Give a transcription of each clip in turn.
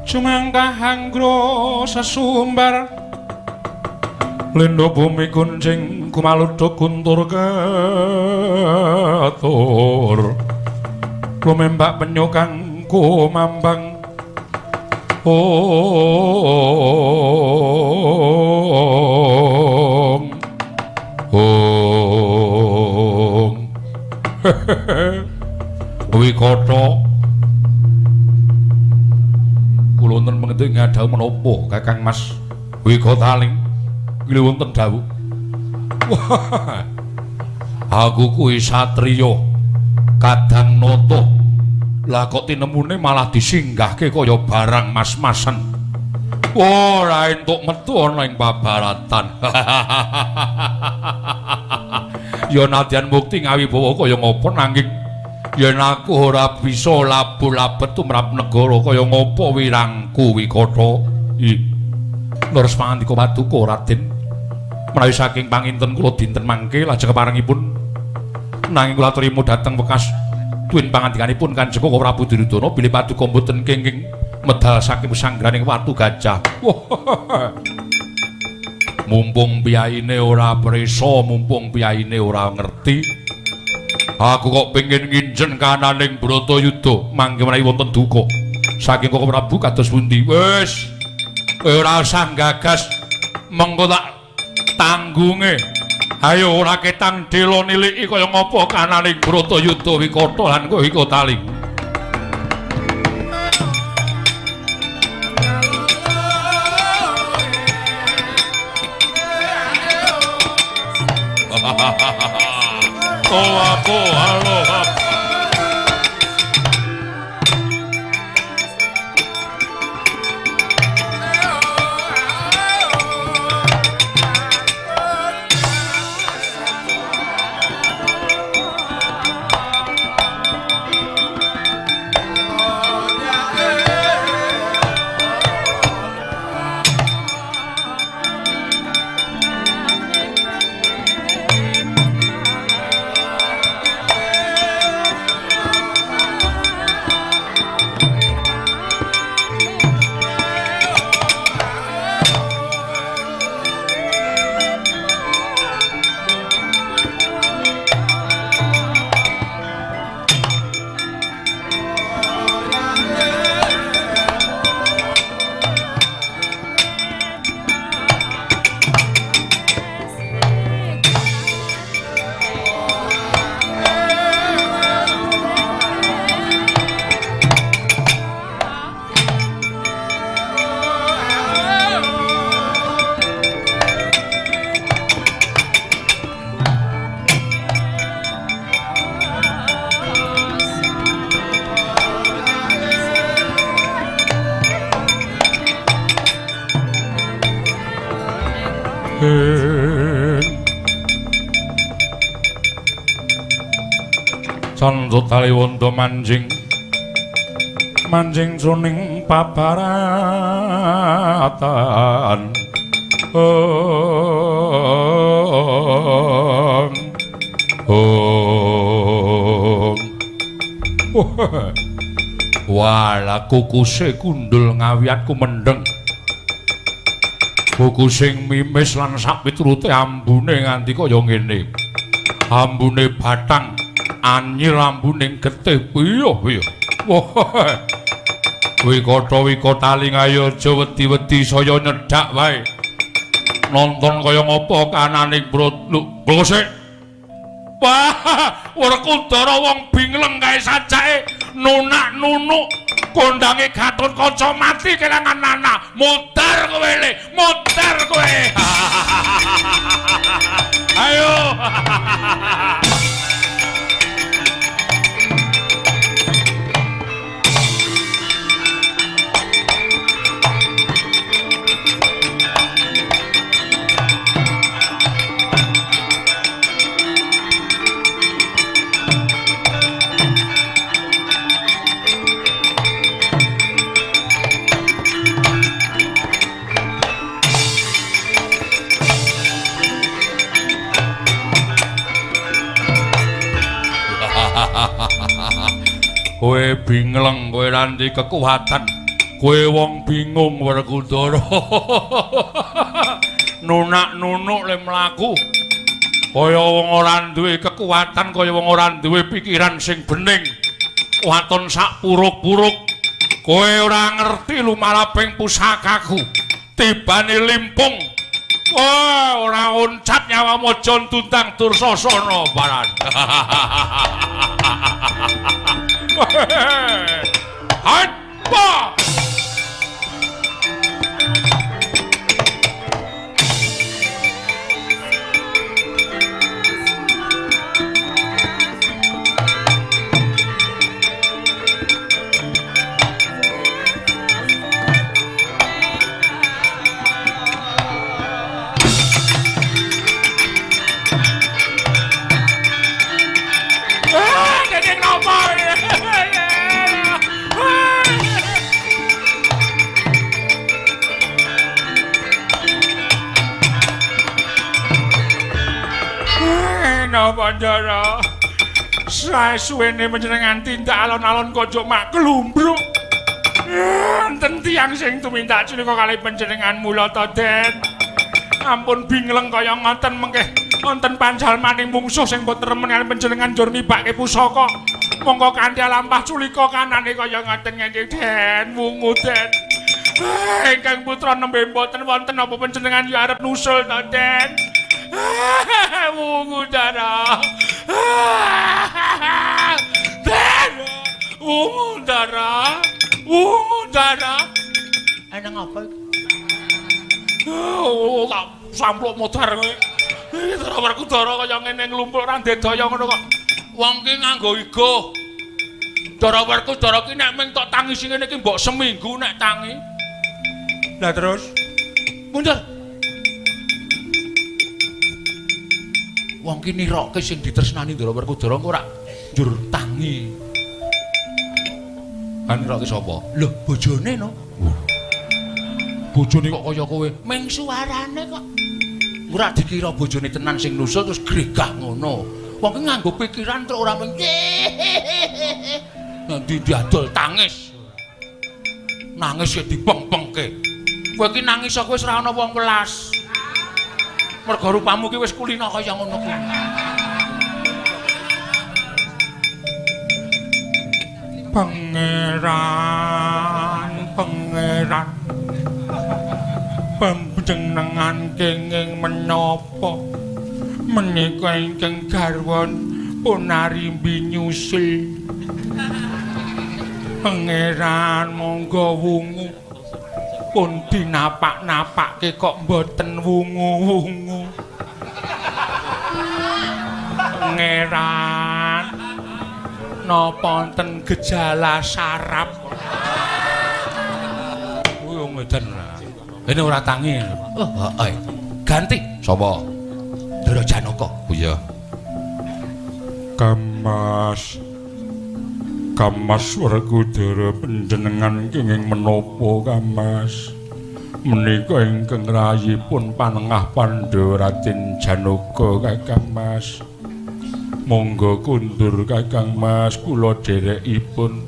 Cumangkah anggro sesumbar Lendo bumi kuncing kumaluduk kuntur ketur Lumembak penyukang kumambang Wikata kula wonten mengeti ngadhau menapa Kakang Mas Wikataling kula wonten dawuh aku kuwi satriya kadang nata lah kok tinemune malah disinggahke kaya barang mas-masan ora entuk metu ana ing babaratan ya nadyan mukti ngawibawa kaya ngapa nanging yen aku ora bisa labu-labet tumrap negara kaya ngapa wirangku Wikata. Leres pangandika paduka Raden. Menawi saking panginten kula dinten mangke lajeng keparengipun nanging kula trima dhateng wekas tuwin pangandikanipun Kanjeng Koko Prabu Duryudana bilih paduka mboten kenging medal saking sanggraning watu gajah. Mumpung piyaine ora prisa, mumpung piyaine ora ngerti. Aku kok pengen nginjen kananing Bratayuda mangke menawi wonten duka saking Koko Prabu kados pundi wis ora usah gagas mengko tak tanggunge ayo ora ketang dela niliki kaya ngapa kananing Bratayuda Wikata lan kowe Wikataling aloha Candra Taliwonda manjing jroning pabaratan wala kukuse kundul ngawiyat kumendeng buku sing mimis lan sak piturute ambune nganti kaya ngene ambune batang anyir ambuning getih piye Wikataling ayo aja wedi-wedi saya nyedhak wae nonton kaya ngapa kananing Brosik wah Werkudara wong bingleng kae sajake nunak-nunuk kondange Gatotkaca mati kelangan nana mudar kowe le mudar kowe ayo Kowe bingleng, kowe ranti kekuatan. Kowe wong bingung Werkudara. Nunak-nunuk le mlaku. Kaya wong ora duwe kekuatan, kaya wong ora duwe pikiran sing bening. Waton sak puruk-puruk. Kowe ora ngerti lumalaping pusakaku. Tibane limpung. Wah, ora oncat nyawamu jon tuntang dursasana baran. Apa? Pandara sae-suwene panjenengan tindak alon-alon kocok mak klumbruk enten tiyang sing tumindak cinika kalih panjenengan mula ta Den ampun bingleng kaya ngoten mengke wonten panjalmaning mungsuh sing boten remen kalih panjenengan njur nibake pusaka monggo kanthi lampah culika kanane kaya ngoten nggih Den wungu Den ingkang putra nembe boten wonten apa panjenengan yo arep nusul ta Den Wungu Dara. Wungu Dara. Wungu Dara. Eneng apa iki? Oh, tak sampluk modar kowe. Iki Werkudara kaya ngene nglumpuk ra ndedaya ngono kok. Wong ki nganggo igo. Dara Werkudara ki nek mung tok tangisi ngene iki mbok seminggu nek tangi. Lah terus mundur. Wong ki nirokke sing ditresnani Ndara Werkudara kok ora njur tangi. Kan nirokke sapa? Lho, bojone no. Bojone kok kaya kowe? Ming suarane kok. Ora dikira bojone tenan sing nusul terus gregah ngono. Wong ki nganggo pikiran terus ora mung nanti diadol tangis. Nangis ya dipeng-pengke. Kowe ki nangis kok wis ora ana wong welas. Mergo rupamu ki wis kulina kaya ngono kuwi. Pangeran panjenengan kenging menapa menika ingkang garwan punarimbi nyusul. Pangeran monggo wungu pun dinapak-napakke kok mboten wungu-wungu. Pangeran napa wonten gejala saraf? Kuwi wong edan ora. Dene ora tangi. Oh, heeh. Ganti. Sapa? Ndara Janaka. Oh iya. Kamas Werkudara panjenengan kenging menapa Kamas? Menika ingkang rayipun panengah Pandhawa Raden Janaka Kakang Mas. Monggo kundur Kakang Mas kula dherekipun.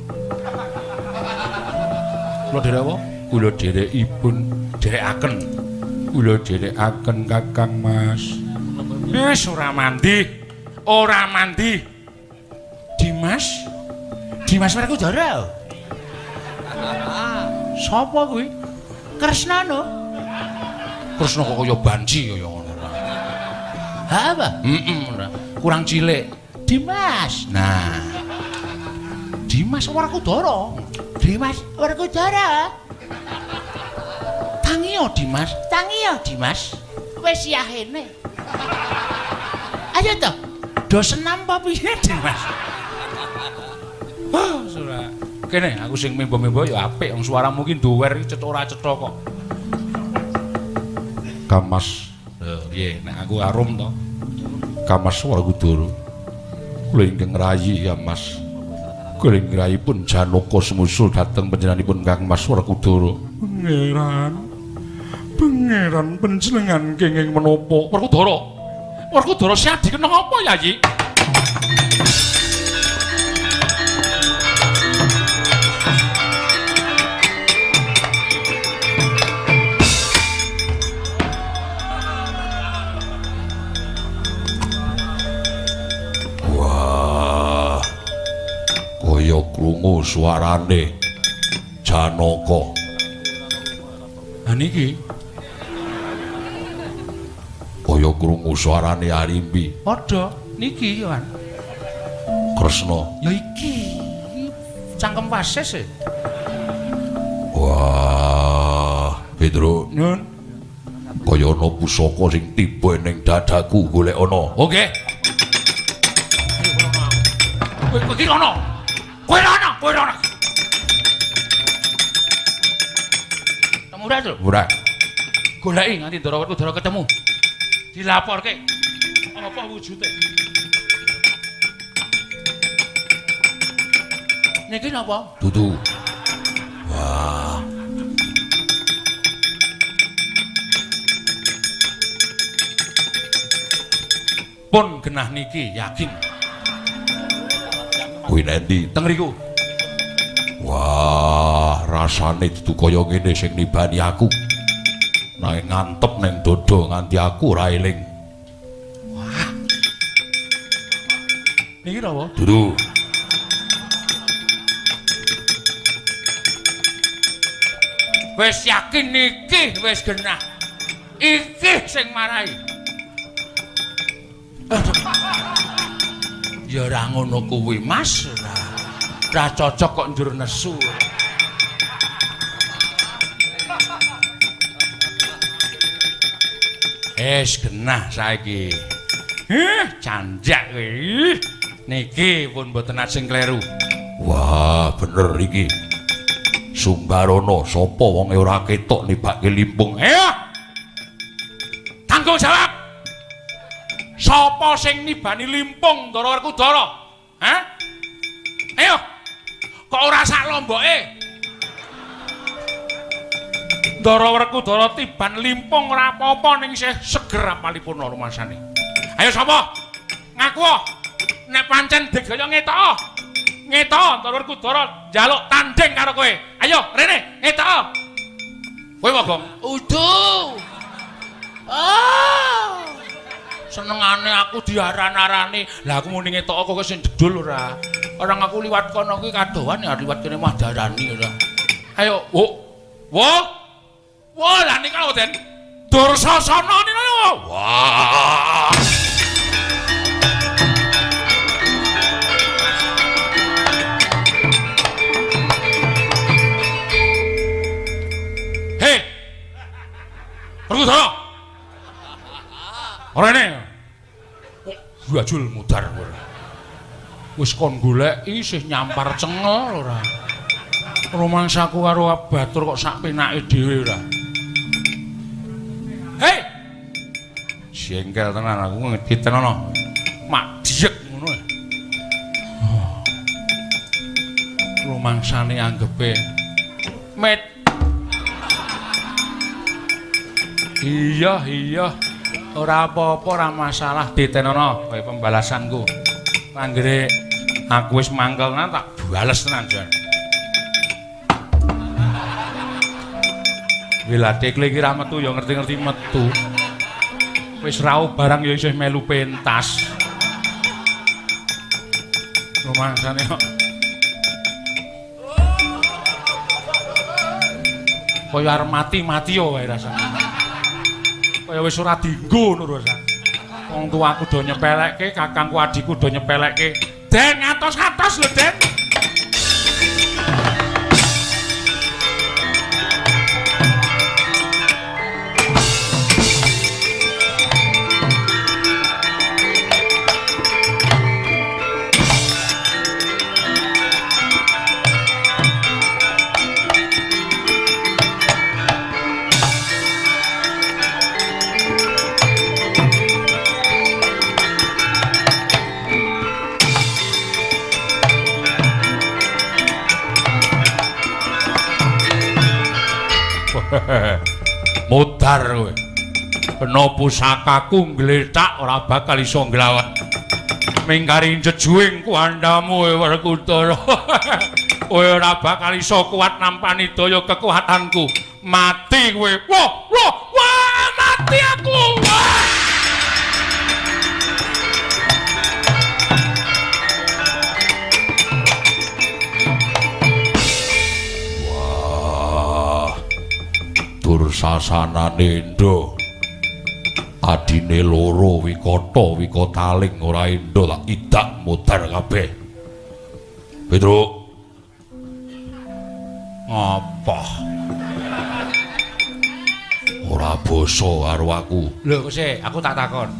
Kula dherek apa? Kula dherekipun, dherekaken. Kula dherekaken Kakang Mas. Wis ora mandi. Ora mandi. Dimas Werkudara. Sapa kuwi? Kresna no. Kresna kok kaya banci kaya ngono. Ha apa? Ora. Kurang cilik. Dimas. Nah. Dimas Werkudara. Dimas Werkudara. Tangiyo Dimas. Tangiyo Dimas. Wis yahene. Ayo to. Do senam apa piye Dimas? Sura. Kene aku sing mimba-mimba ya apik wong suaramu ki duwer iki cetha-cetha kok. Kamas. Lho, piye nek aku arum to. Kamas Werkudara. Kula ingkang rayi Kamas. Kula ngrayipun Janaka sumusul dhateng panjenenganipun Kang Mas Werkudara. Pangeran panjenengan kenging menapa? Werkudara. Werkudara siadi kena apa ya, Yi? krungu suarane Janaka. Ha niki kaya krungu suarane Arimbi. Padha niki Yohan. Kresna. Ya iki cangkem wasis e. Wah, Pedro. Nun. Kaya ana pusaka sing tiba ning dadaku golek ana. Oke. Kowe iki ana. Kowe ana. Murah lho. Murah. Goleki nganti Ndara Werkudara ketemu. Dilaporke. Apa wujude? Niki napa? Dudu. Wah. Pun genah niki yakin. Kuwi endi? Teng riku. Wah, rasane dudu kaya ngene sing nibani aku. Nanging ngantep ning dada nganti aku ora eling. Wah. Niki napa? Dudu. Wis yakin niki wis genah. Iki sing marai. Ya ora ngono kuwi, Mas. Ora cocok kok njur nesu. Genah saiki. Canjak kowe. Niki pun mboten ajeng kleru. Wah, bener iki. Sumbarana sapa wong ora ketok nibake limpung. Tanggung jawab. Sapa sing nibani limpung Ndara Werkudara? Hah? Ayo. Kok ora sak lomboke? Ndara Werkudara tiban limpung ora apa-apa ning isih seger apalipun rumasane. Ayo sapa? Ngaku. Nek pancen digaya ngetok. Ngetok Ndara Werkudara njaluk tanding karo kowe. Ayo, rene, ngetok. Kowe mogong. Udu. Oh. Senengane aku diaran-arani. Lah aku muni ngetok kok sing jedul ora. Orang aku liwat kono kuwi kadohan ya liwat kene mah darani ora. Ayo, Wah, lah nika lho, Den. Dursasana niku. Wah. Hei. Werkudara. Ora ne. Bajul mudar kowe. Wis kon golek isih nyampar cengel ora. Rumangsaku karo Batur kok sak penake dhewe ora. Hei. Jengkel tenan aku ngeditenono. Mak diek ngono. Rumangsane anggepe met. Iya. Ora apa-apa, ora masalah ditenono kaya pembalasanku. Anggere aku wis mangkelna tak bales tenan jan. Wila dekle iki ra metu ya ngerti-ngerti metu. Wis rauh barang ya isih melu pentas. Rumangsane kok. Kaya arep mati-mati yo wae rasane. Kaya wis ora dienggo ngono rasane. Wong tuaku do nyepelekke, kakangku adikku do nyepelekke. Den atos-atos lho, Den. Mudar kowe. Kena pusakaku nggletak ora bakal iso nglawan. Mingkari jejuing kuandamu Werkudara. Kowe ora bakal iso kuat nampani daya kekuatanku. Mati kowe. Wah, mati aku. Wah! sasanane Indra adine loro Wikata Wikataling ora Indra tak idak mudhar kabeh. Petruk apa ora basa karo aku. Lho sik aku tak takon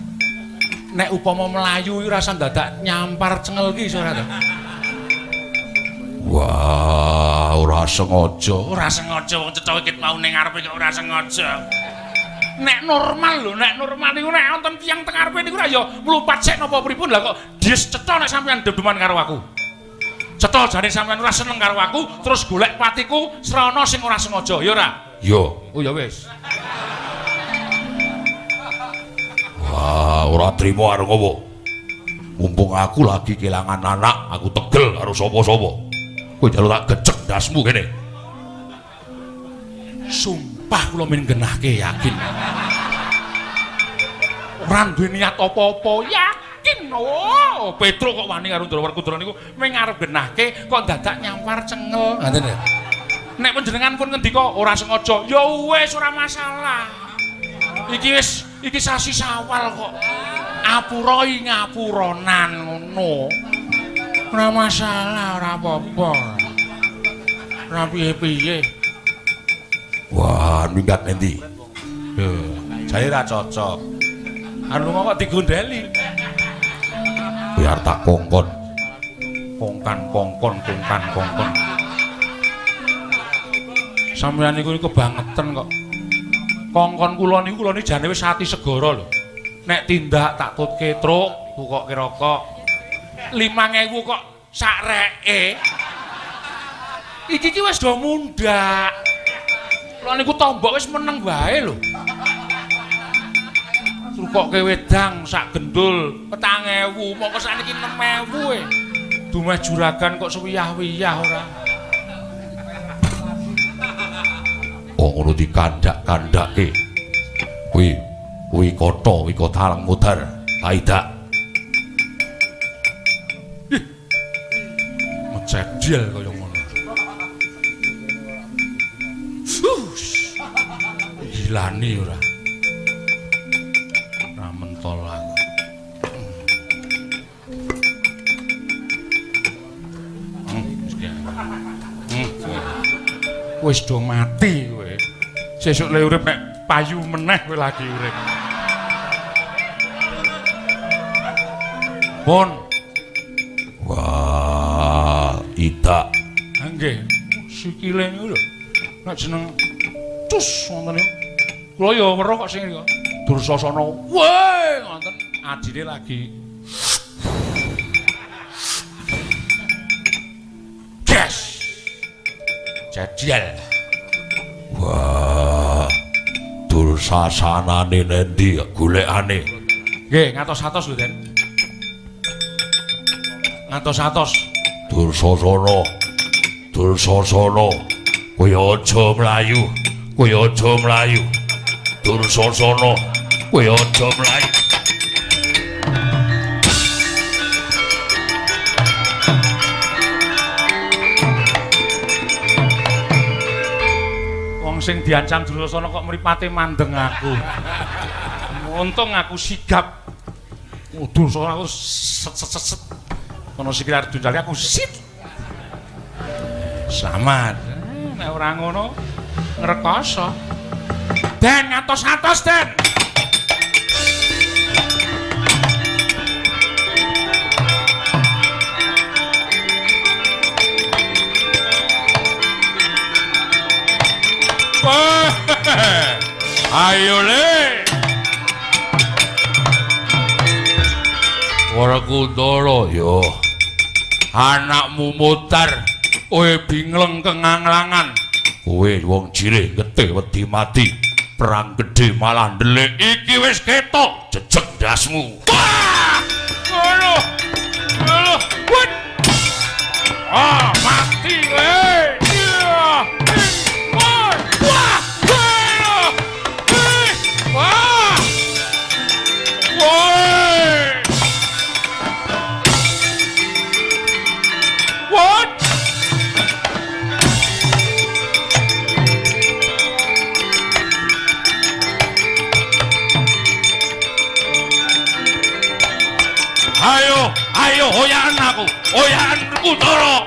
nek upama mlayu iki rasa dadak nyampar cengel ki iso ora to? Wah, ora sengaja. Ora sengaja wong cetha iki mau ning ngarepe kok ora sengaja. Nek normal lho, nek normal niku nek wonten tiyang teng ngarepe niku ora ya mlupat sik napa pripun lah kok dies cetha nek sampean dedeman karo aku. Cetha jane sampean ora seneng karo aku, terus golek patiku srana sing ora sengaja, ya ora? Ya. Oh ya wis. Wah, ora trimo karo ngopo. Mumpung aku lagi kelangan anak, aku tegel karo sapa-sapa. Kowe njaluk tak gecek ndasmu kene. Sumpah kula men genahke yakin. Ora duwe niat apa-apa, yakin. Oh, Petruk kok wani karo Ndara Werkudara niku ming arep genahke kok dadak nyampar cengel. Ngoten lho. Nek panjenengan pun ngendika ora sengaja, ya wis ora masalah. Iki sasi Sawal kok. Apuroi ngapuronan ngono. Ora masalah, ora apa-apa. Ora piye-piye. Wah, minggat endi? Lho, jare ra cocok. Anu kok digondeli. Biar tak kongkon. Kongkon. Sampeyan niku kebangetan kok. Kongkon kula niku jane wis ati segara lho. Nek tindak tak tutke truk, bukoke rokok. 5.000 kok sak reke. Iki wis do mundhak. Kula niku tombok wis meneng wae lho. Rukokke wedang sak gendul 4.000, mongko sakniki 6.000 e. Dumeh juragan kok sewiyah-wiyah ora. Oh ngono dikandak-kandake. Kuwi Kata Wikataling mudhar. Aidak. Cedil kaya ngono. Gilani ora. Ora mentol aku. Wis do mati kowe. Sesuk le urip nek payu meneh kowe lagi urip. Pun. Wah, Ida. Nggih, sikile niku lho. Nek jeneng cus wonten niku. Kula ya weruh kok sing niku. Dursasana. Weh, ngoten adine lagi. Yes. Jadial. Wah. Dursasanane nendi golekane? Nggih, ngatos-atos lho, Den. Ngatos-atos. Dursasana. Kowe aja mlayu. Dursasana. Kowe aja mlayu. Wong sing diancam Dursasana kok mripate mandeng aku. Untung aku sigap. Dursasana aku set. Kono sikile arep dunjali aku sit. Selamat. Nek ora ngono ngrekoso. Den ngatos-atos, Den. Ayo le. Werkudara yo. Anakmu mutar, kowe bingleng kenganglangan. Kowe wong cilik getih wedi mati. Perang gedhe malah ndelik iki wis ketok jejeg ndasmu. Wah! Ngono. Wut. Ah, mati kowe. Ayo hoyan aku. Hoyan Kutara.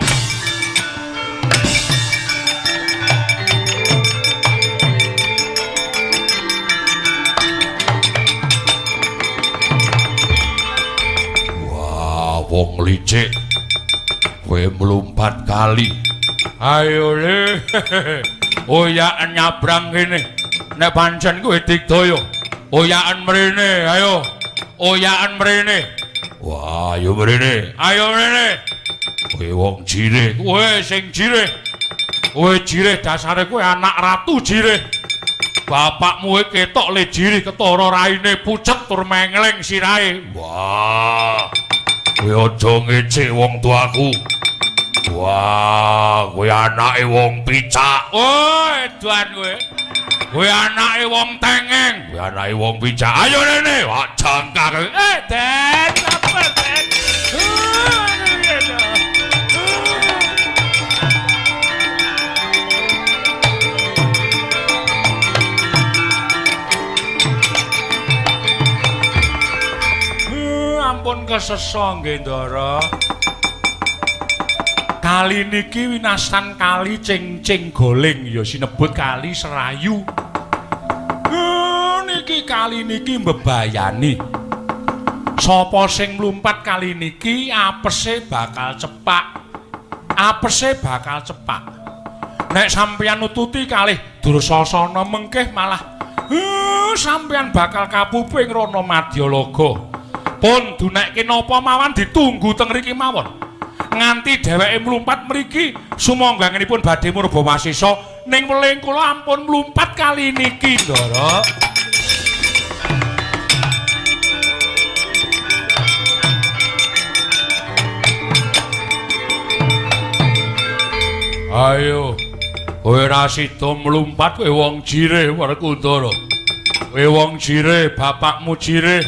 Wah, wong licik. Kowe mlumpat kali. Ayo le. Hoyan nyabrang kene. Nek pancen kowe digdaya. Hoyan mrene, ayo. Hoyan mrene. Wah, ayo mrene. Ayo mrene. Kowe wong jireh, kowe sing jireh. Kowe jireh dasare kowe anak ratu jireh. Bapakmu ketok le jireh ketara raine pucet tur mengleng sirahe. Wah. Kowe aja ngecek wong tuaku. Wah, kowe anake wong picak. Oh, edan kowe. Kowe anake wong tengeng. Kowe anake wong picak. Ayo rene, wak jangkar. Den, apa Den? Ampun kesesa nggih, Ndara. Kali niki winasan kali cing-cing goling ya sinebut kali Serayu. Niki kali niki mbebayani. Sapa sing mlumpat kali niki apese bakal cepak. Apese bakal cepak. Nek sampeyan nututi kalih Dursasana mengkeh malah sampeyan bakal kapuping Rana Madyalaga. Pun dunekke napa mawon ditunggu teng mriki mawon. Nganti dheweke mlumpat mriki sumangganipun badhe murba wasisa ning weling kula ampun mlumpat kali niki, Ndara. Ayo, kowe ra sida mlumpat kowe wong jireh Werkudara. Kowe wong jireh, bapakmu jireh.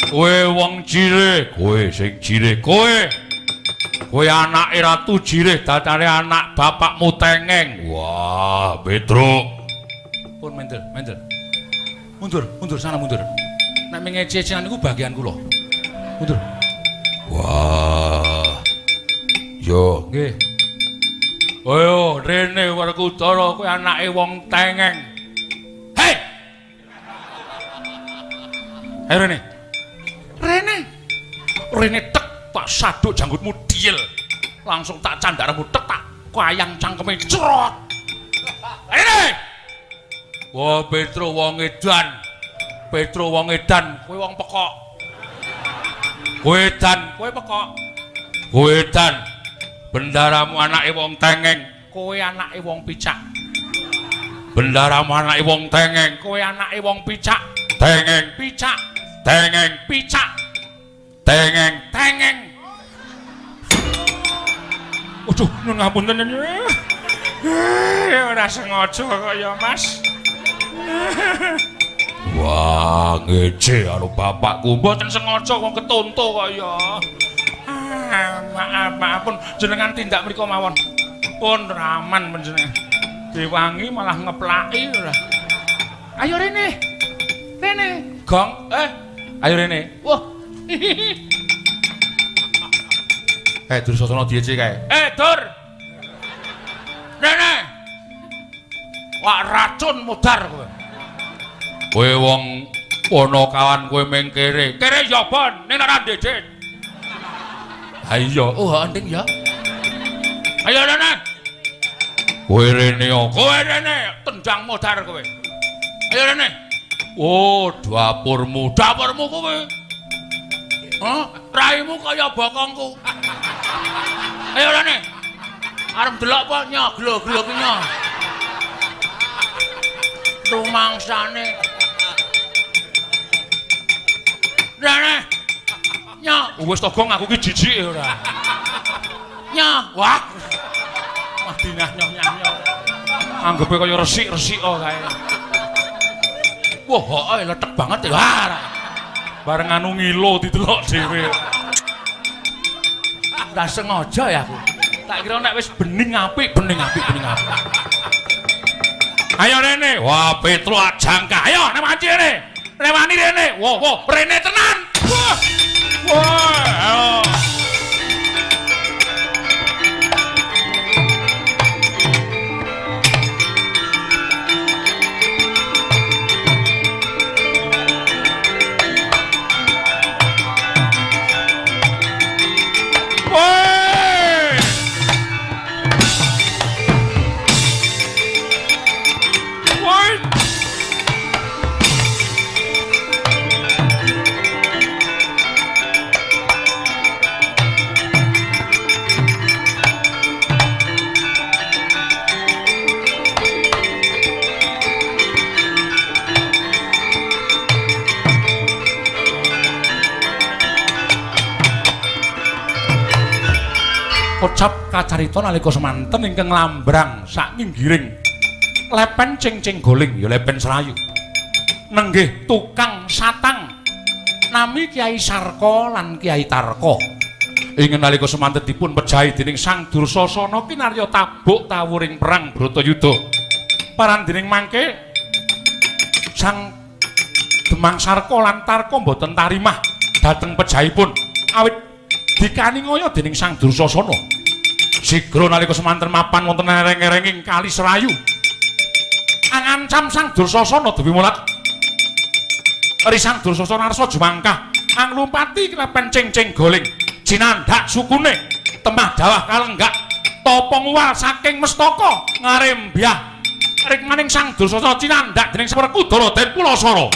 Kowe wong jireh, kowe sing jireh, kowe anake ratu jireh, datane anak bapakmu tengeng. Wah, Petruk. Pun mundur. Mundur sana mundur. Nek mengece-ecenan niku bagian kula. Mundur. Wah. Yo, nggih. Ayo, rene Werkudara, kowe anake wong tengeng. Hei. Ayo rene. Rene tek tak saduk janggutmu diel. Langsung tak candaramu tek tak kayang cangkeme crot. Rene. Wah, Petro wong edan. Kowe wong pekok. Kowe pekok. Kowe edan. Bendaramu anake wong tengeng, kowe anake wong picak. Bendaramu anake wong tengeng, kowe anake wong picak. Tengeng picak. Tengeng. Waduh, nun ngapunten ora sengaja kok ya, Mas. Wah, ngece karo bapakku. Mboten sengaja wong ketonto kok ya. Maaf pun jenengan tindak mriku mawon. Pun raman panjenengan. Diwangi malah ngeplaki ora. Ayo rene. Gong. Ayo rene. Wah. Dursasana diece kae. Dur. Rene. Wak racun mudar kowe. Kowe wong ponokawan kowe meng kere. Kere ya bon, ning ora ndedet. Ha iya. Oh, nding ya. Ayo rene. Kowe rene, tendang modar kowe. Ayo rene. Oh, dapurmu kowe. Hah? Raimu kaya bokongku. Ayo rene. Arep delok apa nyoglo-glo ki nyo. Rumangsane. Rene. Nyo, wis togong aku ki jijik ora. Nyo, wah. Madinah nyo. Anggepe kaya resik-resik kae. Wah, hoke letek banget ya. Bareng anu ngilo didelok dhewe. Ora sengaja ya aku. Tak kira nek wis bening apik. Ayo rene. Wah, Petro Ajangka. Ayo nek manci rene. Rewani rene. Wah, rene tenan. Wah. Kocap kacarita nalika semanten ingkang lambrang sakinggiring lepen cing-cing goling ya lepen serayu. Nenggih tukang satang nami Kyai Sarka lan Kyai Tarka. Ing nalika semanten dipun pejahi dening Sang Dursasana kinarya tabuk tawuring perang Bratayuda. Parandening mangke Sang Demang Sarka lan Tarka boten tarimah dhateng pejahipun awit dikaningaya dening Sang Dursasana. Sigra nalika semanten mapan wonten ereng-erenging Kali Serayu. Angancam Sang Dursasana dewi mulat. Ri Sang Dursasana arsa jumangkah anglumpati klepen cing-cing goling. Jinandhak sukune temah dawah kalenggak tapa nguwal saking mestaka ngarembyah. Rikmaning Sang Dursasana cinandhak dening Werkudara den Pulasara.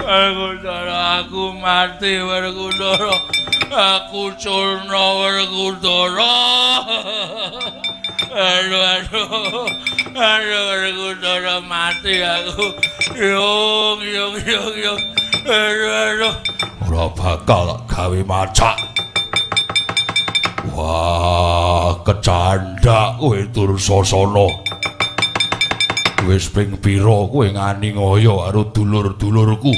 Werkudara, aku mati Werkudara. Aku culna Werkudara. Aduh Werkudara mati aku. Yung. Aduh. Ora bakal gawe macak. Wah, kecandak kowe Dursasana. Wis ping pira kowe ngani ngaya karo dulur-dulurku?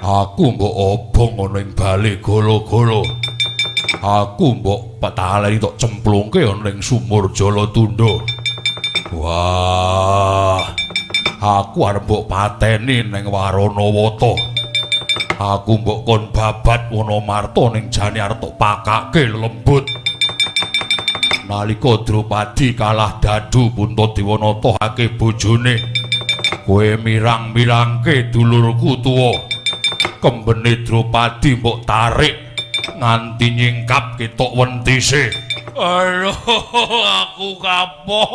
Aku mbok obong ana ing bale golo-golo. Aku mbok petaleni tok cemplungke ana ing sumur Jalatunda. Wah, aku arep mbok pateni ning Waranawata. Aku mbok kon babat Wonomarta ning jane arep tok pakake lembut. Nalika Drupadi kalah dadu Puntadewa natahake bojone, kowe mirang-mirangke dulurku tuwa. Kembene Drupadi mbok tarik nganti nyingkap ketok wentise. Aduh, aku kapok.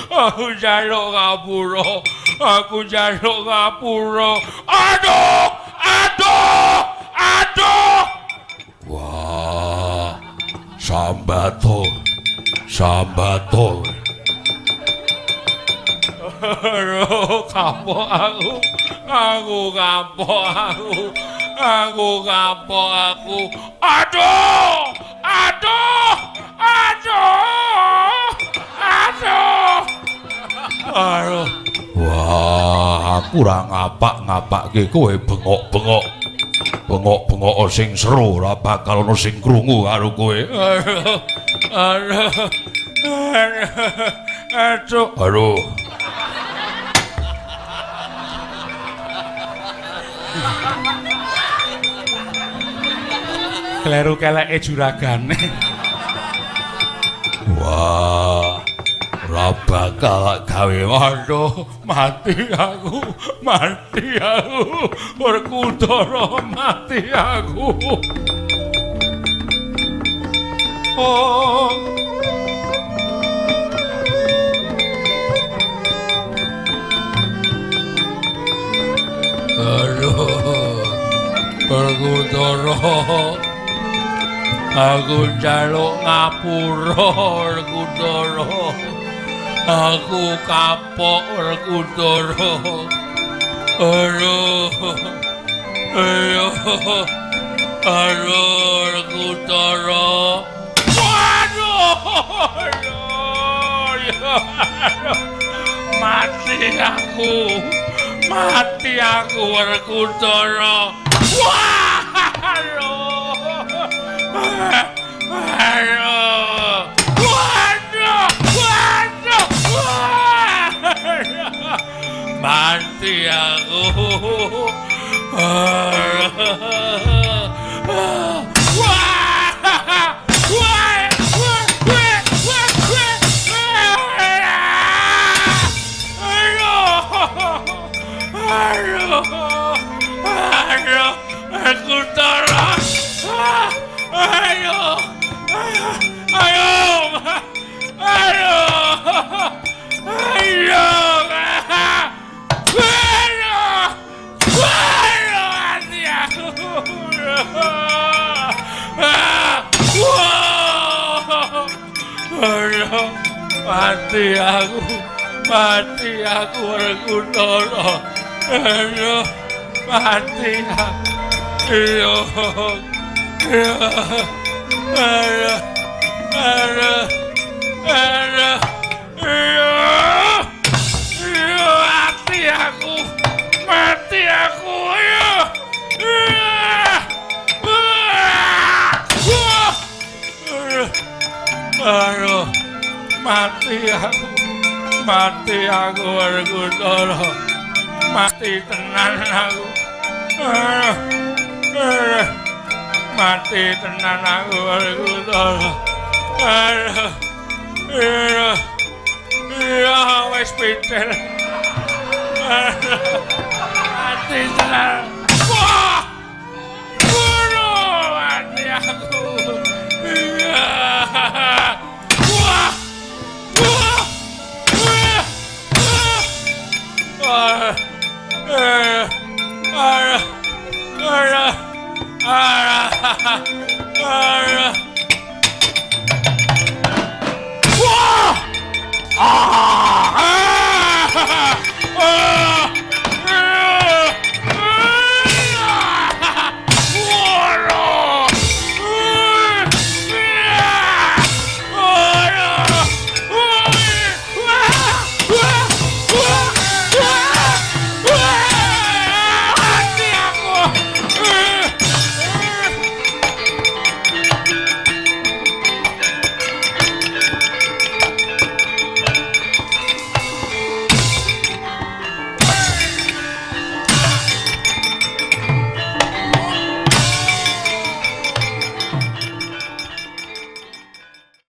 Aku jaluk ngapura. Aduh. Wah, sambato. Aduh, kapok aku. Aduh. Wah, aku ora ngapak-ngapakke kowe bengok-bengok. Bengok-bengok sing seru ora bakal ana sing krungu karo kowe. Aduh. Kleru keleke juragane. Wah, ora bakal gawe waduh, mati aku. Werkudara mati aku. Oh. Aduh, Werkudara. Aku njaluk ngapura Werkudara. Aku kapok Werkudara. Aduh Werkudara. Mati aku. mati aku Werkudara. Wah, aduh. Aduh. Waduh, waduh. Mati aku. Aduh, aku tolong. Aduh, mati aku Werkudara. Aduh, mati mati aku. Aduh, mati aku Werkudara. Mati tenan aku. Mati tenan aku Werkudara. Iya, wis pitil. Mati tenan. Wah! Mati aku. Wah! Wah!